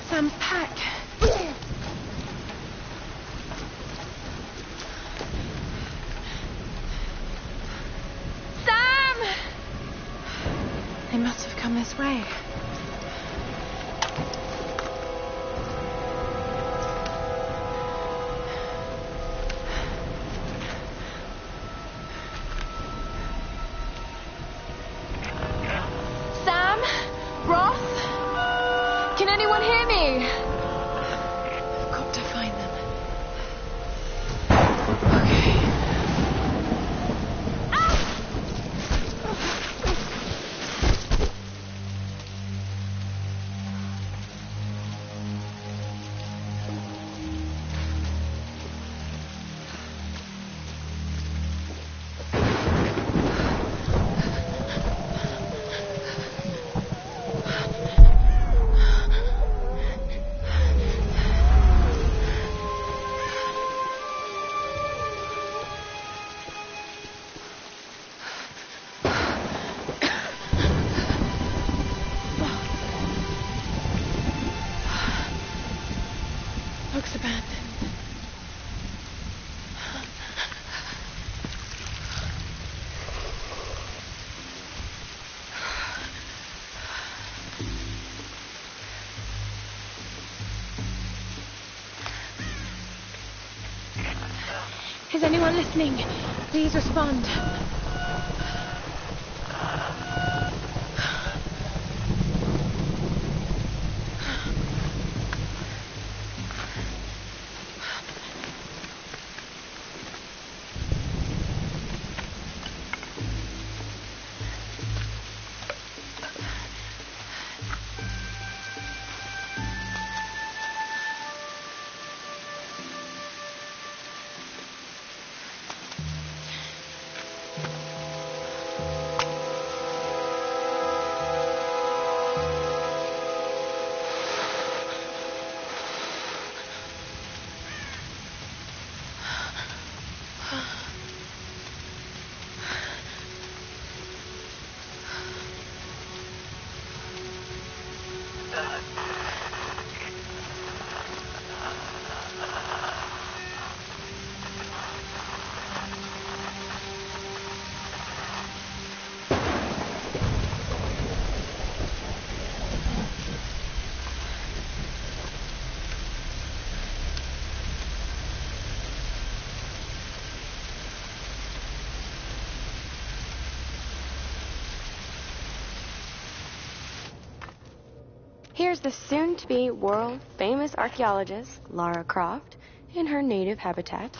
Sam's pack. Sam! They must have come this way. Sam? Roth? Can anyone hear me? I've got to find them. Okay. Looks abandoned. Is anyone listening? Please respond. Here's the soon-to-be world-famous archaeologist, Lara Croft, in her native habitat.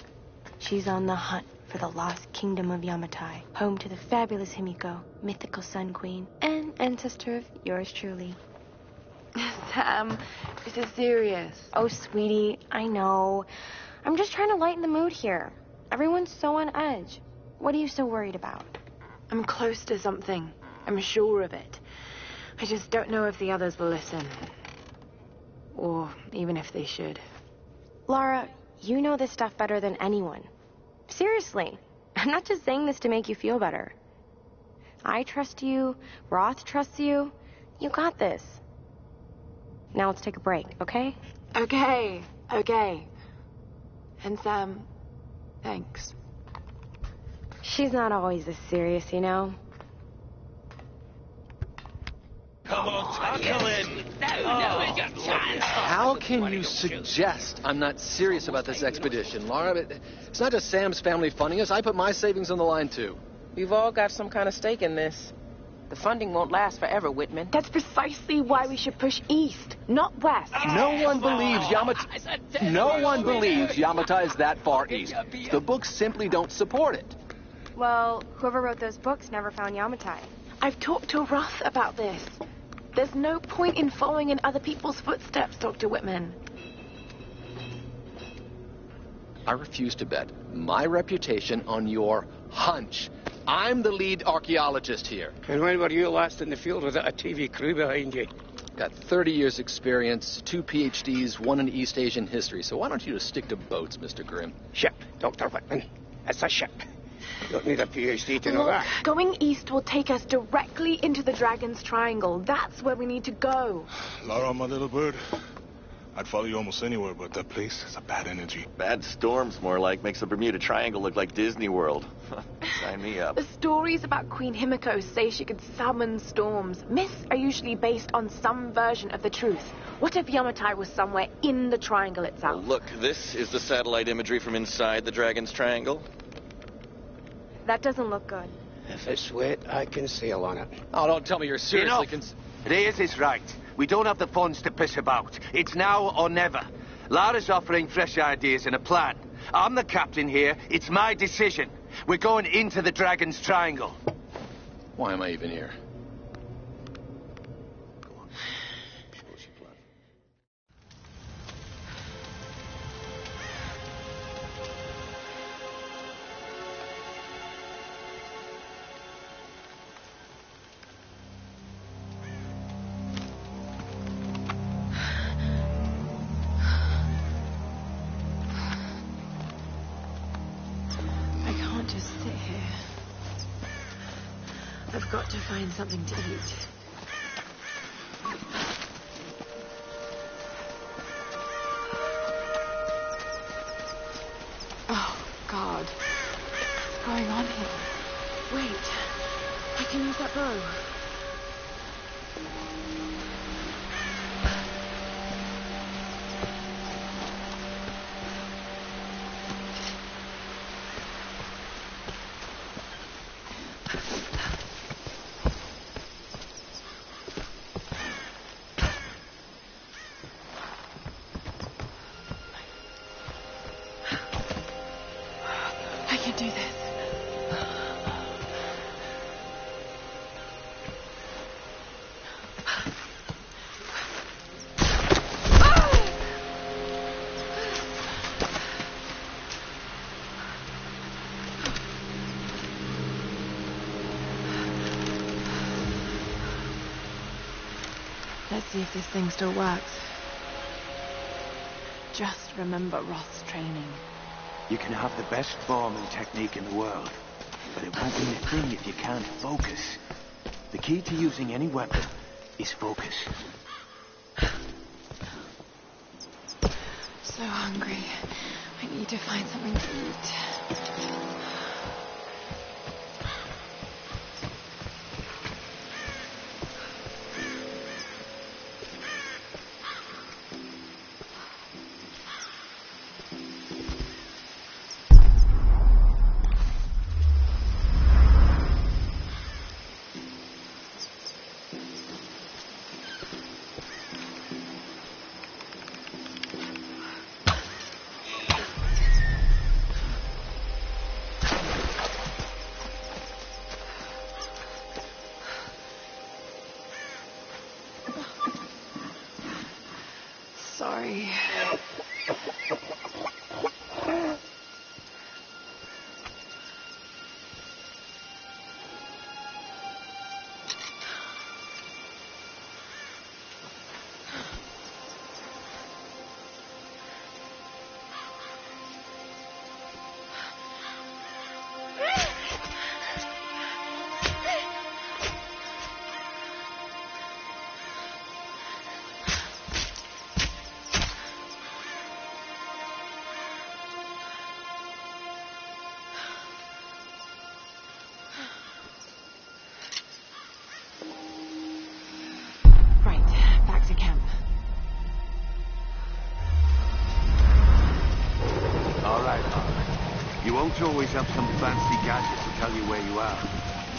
She's on the hunt for the lost kingdom of Yamatai, home to the fabulous Himiko, mythical Sun Queen, and ancestor of yours truly. Sam, this is serious. Oh, sweetie, I know. I'm just trying to lighten the mood here. Everyone's so on edge. What are you so worried about? I'm close to something. I'm sure of it. I just don't know if the others will listen. Or even if they should. Lara, you know this stuff better than anyone. Seriously, I'm not just saying this to make you feel better. I trust you, Roth trusts you. You got this. Now let's take a break, okay? Okay. And Sam, thanks. She's not always this serious, you know? Come on, tackle him! How can you suggest I'm not serious about this expedition, Lara? It's not just Sam's family funding us. I put my savings on the line, too. We've all got some kind of stake in this. The funding won't last forever, Whitman. That's precisely why we should push east, not west. No one believes Yamatai is that far east. The books simply don't support it. Well, whoever wrote those books never found Yamatai. I've talked to Roth about this. There's no point in following in other people's footsteps, Dr. Whitman. I refuse to bet my reputation on your hunch. I'm the lead archaeologist here. And when were you last in the field without a TV crew behind you? Got 30 years experience, 2 PhDs, 1 in East Asian history. So why don't you just stick to boats, Mr. Grimm? Ship, Dr. Whitman. It's a ship. You don't need a PhD to know Look, that. going east will take us directly into the Dragon's Triangle. That's where we need to go. Lara, my little bird. I'd follow you almost anywhere, but that place has a bad energy. Bad storms, more like. Makes the Bermuda Triangle look like Disney World. Sign me up. The stories about Queen Himiko say she could summon storms. Myths are usually based on some version of the truth. What if Yamatai was somewhere in the triangle itself? Look, this is the satellite imagery from inside the Dragon's Triangle. That doesn't look good. If it's wet, I can sail on it. Oh, don't tell me you're seriously... Reyes is right. We don't have the funds to piss about. It's now or never. Lara's offering fresh ideas and a plan. I'm the captain here. It's my decision. We're going into the Dragon's Triangle. Why am I even here? I've got to find something to eat. Oh, God. What's going on here? Wait. I can use that bow. I can do this. Let's see if this thing still works. Just remember Roth's training. You can have the best form and technique in the world, but it won't mean a thing if you can't focus. The key to using any weapon is focus. So hungry. I need to find something to eat. yourself some fancy gadget to tell you where you are.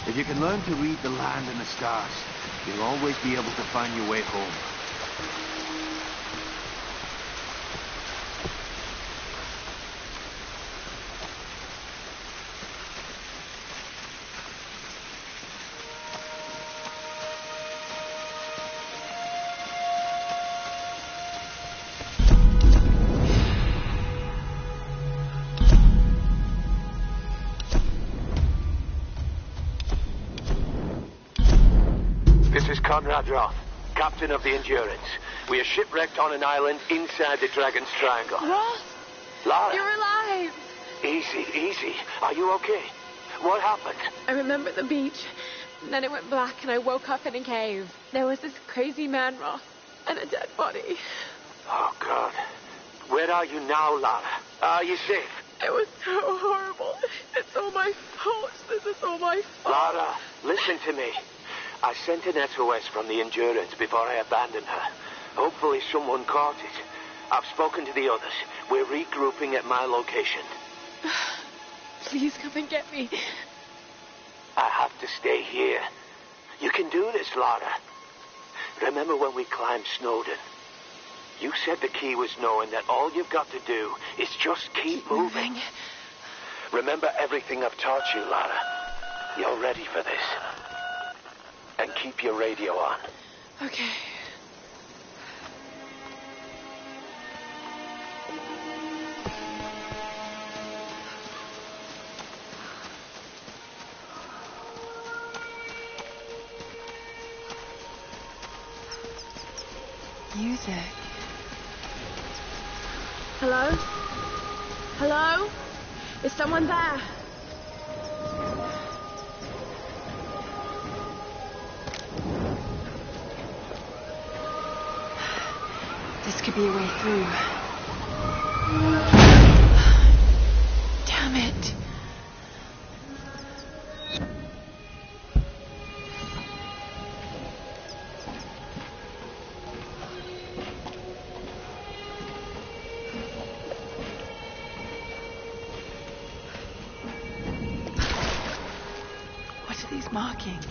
If you can learn to read the land and the stars, you'll always be able to find your way home. Roth, captain of the Endurance. We are shipwrecked on an island inside the Dragon's Triangle. Roth! Lara! You're alive! Easy, easy. Are you okay? What happened? I remember the beach. Then it went black and I woke up in a cave. There was this crazy man, Roth, and a dead body. Oh, God. Where are you now, Lara? Are you safe? It was so horrible. It's all my fault. This is all my fault. Lara, listen to me. I sent an SOS from the Endurance before I abandoned her. Hopefully someone caught it. I've spoken to the others. We're regrouping at my location. Please come and get me. I have to stay here. You can do this, Lara. Remember when we climbed Snowden? You said the key was knowing that all you've got to do is just keep moving. Remember everything I've taught you, Lara. You're ready for this. And keep your radio on. Okay. Music. Hello? Hello? Is someone there? This could be a way through. Damn it. What are these markings?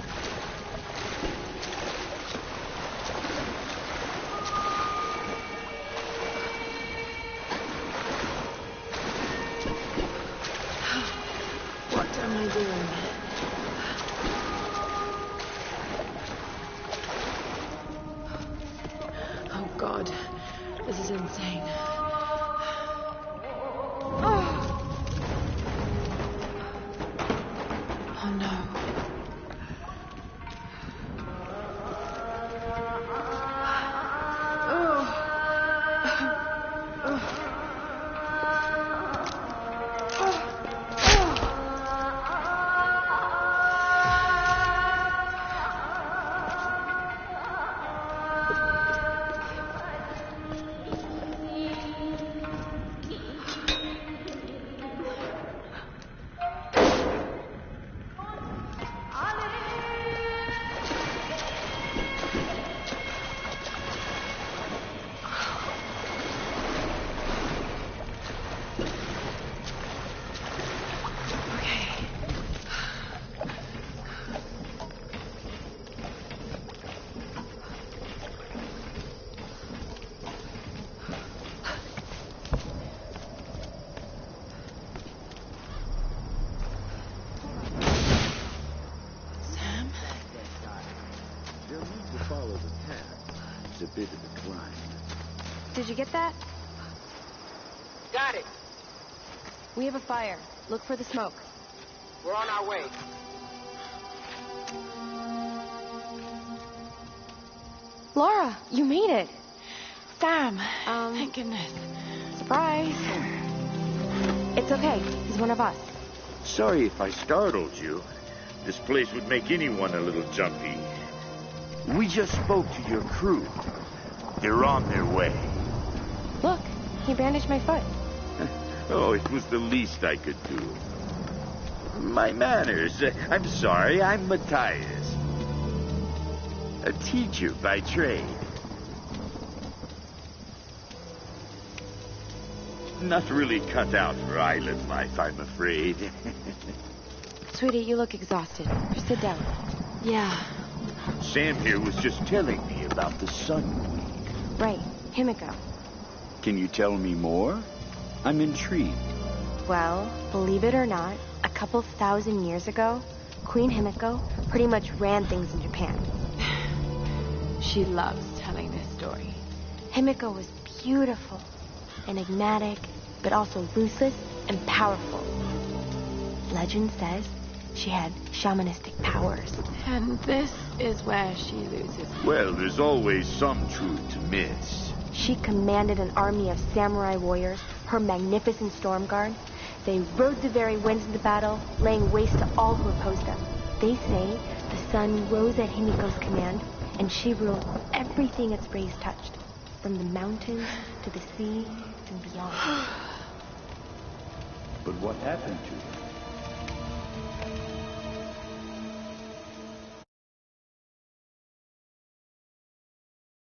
Oh, God. This is insane. Oh, no. A bit of a climb. Did you get that? Got it. We have a fire. Look for the smoke. We're on our way. Lara, you made it. Sam. Thank goodness. Surprise. It's okay. He's one of us. Sorry if I startled you. This place would make anyone a little jumpy. We just spoke to your crew. They're on their way. Look, he bandaged my foot. Oh, it was the least I could do. My manners. I'm sorry, I'm Matthias. A teacher by trade. Not really cut out for island life, I'm afraid. Sweetie, you look exhausted. Just sit down. Yeah. Sam here was just telling me about the Sun Queen. Right. Himiko. Can you tell me more? I'm intrigued. Well, believe it or not, a couple thousand years ago, Queen Himiko pretty much ran things in Japan. She loves telling this story. Himiko was beautiful, enigmatic, but also ruthless and powerful. Legend says she had shamanistic powers. And this is where she loses. Well, there's always some truth to miss. She commanded an army of samurai warriors, her magnificent storm guard. They rode the very winds into battle, laying waste to all who opposed them. They say the sun rose at Himiko's command, and she ruled everything its rays touched, from the mountains to the sea and beyond. But what happened to her?